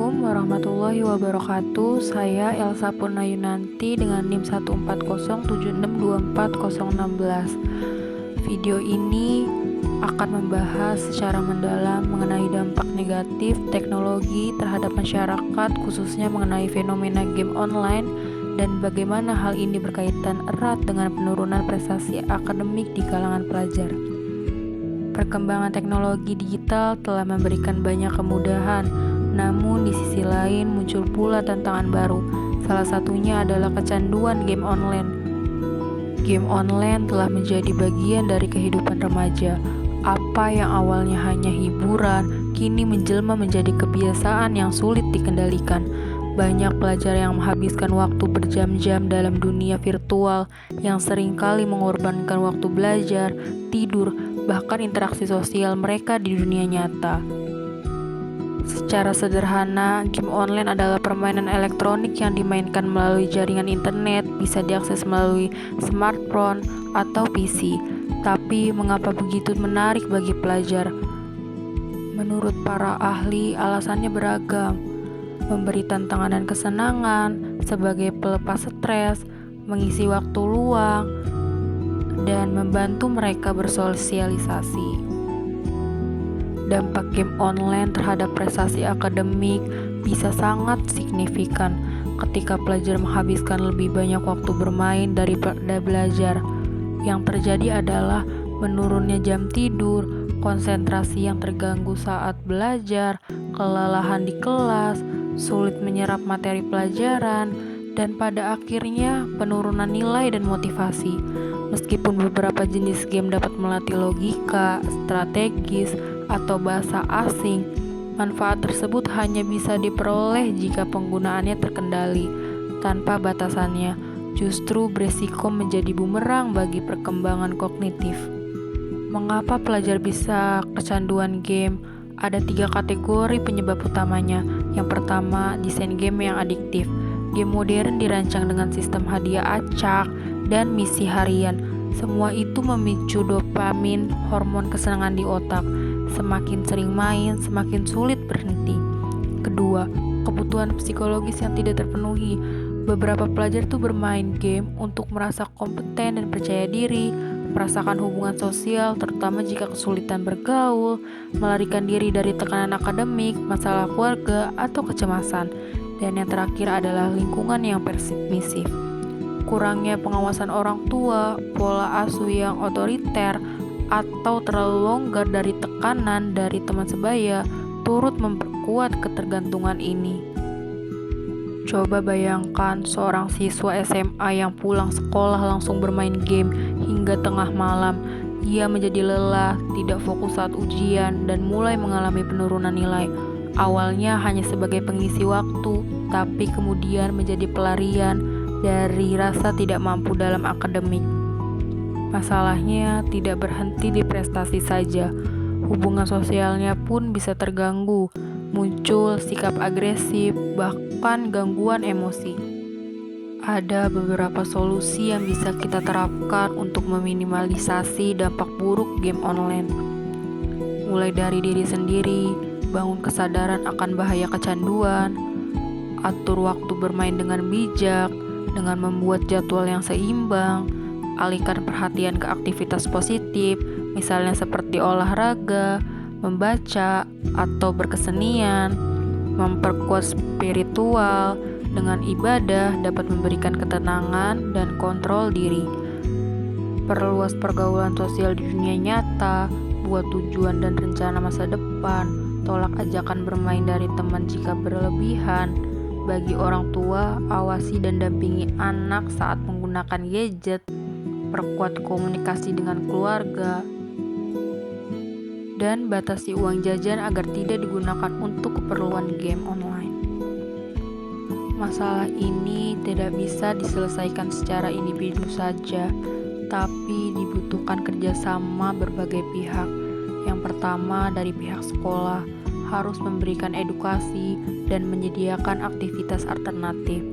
Assalamualaikum warahmatullahi wabarakatuh. Saya Elsa Purnayunanti dengan NIM 14076240016. Video ini akan membahas secara mendalam mengenai dampak negatif teknologi terhadap masyarakat, khususnya mengenai fenomena game online dan bagaimana hal ini berkaitan erat dengan penurunan prestasi akademik di kalangan pelajar. Perkembangan teknologi digital telah memberikan banyak kemudahan, namun di sisi lain muncul pula tantangan baru. Salah satunya adalah kecanduan game online. Game online telah menjadi bagian dari kehidupan remaja. Apa yang awalnya hanya hiburan, kini menjelma menjadi kebiasaan yang sulit dikendalikan. Banyak pelajar yang menghabiskan waktu berjam-jam dalam dunia virtual yang seringkali mengorbankan waktu belajar, tidur, bahkan interaksi sosial mereka di dunia nyata. Secara sederhana, game online adalah permainan elektronik yang dimainkan melalui jaringan internet, bisa diakses melalui smartphone atau PC. Tapi mengapa begitu menarik bagi pelajar? Menurut para ahli, alasannya beragam. Memberi tantangan dan kesenangan sebagai pelepas stres, mengisi waktu luang, dan membantu mereka bersosialisasi. Dampak game online terhadap prestasi akademik bisa sangat signifikan ketika pelajar menghabiskan lebih banyak waktu bermain daripada belajar. Yang terjadi adalah menurunnya jam tidur, konsentrasi yang terganggu saat belajar, kelelahan di kelas, sulit menyerap materi pelajaran, dan pada akhirnya penurunan nilai dan motivasi. Meskipun beberapa jenis game dapat melatih logika, strategis, atau bahasa asing, manfaat tersebut hanya bisa diperoleh jika penggunaannya terkendali. Tanpa batasannya, justru beresiko menjadi bumerang bagi perkembangan kognitif. Mengapa pelajar bisa kecanduan game? Ada 3 kategori penyebab utamanya. Yang pertama, desain game yang adiktif. Game modern dirancang dengan sistem hadiah acak dan misi harian. Semua itu memicu dopamin, hormon kesenangan di otak. Semakin sering main, semakin sulit berhenti. Kedua, kebutuhan psikologis yang tidak terpenuhi. Beberapa pelajar tuh bermain game untuk merasa kompeten dan percaya diri, merasakan hubungan sosial, terutama jika kesulitan bergaul, melarikan diri dari tekanan akademik, masalah keluarga, atau kecemasan. Dan yang terakhir adalah lingkungan yang permisif. Kurangnya pengawasan orang tua, pola asuh yang otoriter, atau terlalu longgar dari tekanan dari teman sebaya turut memperkuat ketergantungan ini. Coba bayangkan seorang siswa SMA yang pulang sekolah langsung bermain game hingga tengah malam. Ia menjadi lelah, tidak fokus saat ujian, dan mulai mengalami penurunan nilai. Awalnya hanya sebagai pengisi waktu, tapi kemudian menjadi pelarian dari rasa tidak mampu dalam akademik. Masalahnya tidak berhenti di prestasi saja, hubungan sosialnya pun bisa terganggu, muncul sikap agresif, bahkan gangguan emosi. Ada beberapa solusi yang bisa kita terapkan untuk meminimalisasi dampak buruk game online. Mulai dari diri sendiri, bangun kesadaran akan bahaya kecanduan, atur waktu bermain dengan bijak, dengan membuat jadwal yang seimbang, alihkan perhatian ke aktivitas positif, misalnya seperti olahraga, membaca, atau berkesenian. Memperkuat spiritual dengan ibadah dapat memberikan ketenangan dan kontrol diri. Perluas pergaulan sosial di dunia nyata, buat tujuan dan rencana masa depan, tolak ajakan bermain dari teman jika berlebihan. Bagi orang tua, awasi dan dampingi anak saat menggunakan gadget. Perkuat komunikasi dengan keluarga, dan batasi uang jajan agar tidak digunakan untuk keperluan game online. Masalah ini tidak bisa diselesaikan secara individu saja, tapi dibutuhkan kerjasama berbagai pihak. Yang pertama, dari pihak sekolah harus memberikan edukasi dan menyediakan aktivitas alternatif.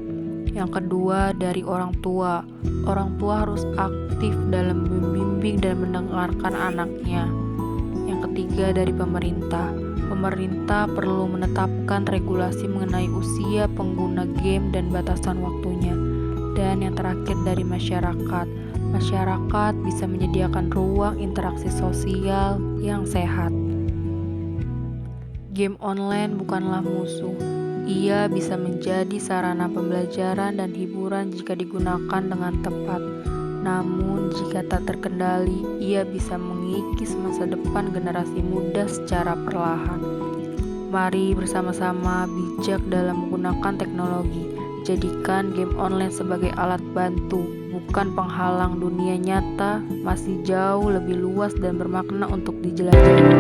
Yang kedua, dari orang tua. Orang tua harus aktif dalam membimbing dan mendengarkan anaknya. Yang ketiga, dari pemerintah. Pemerintah perlu menetapkan regulasi mengenai usia pengguna game dan batasan waktunya. Dan yang terakhir dari masyarakat. Masyarakat bisa menyediakan ruang interaksi sosial yang sehat. Game online bukanlah musuh. Ia bisa menjadi sarana pembelajaran dan hiburan jika digunakan dengan tepat. Namun, jika tak terkendali, ia bisa mengikis masa depan generasi muda secara perlahan. Mari bersama-sama bijak dalam menggunakan teknologi. Jadikan game online sebagai alat bantu, bukan penghalang. Dunia nyata masih jauh lebih luas dan bermakna untuk dijelajahi.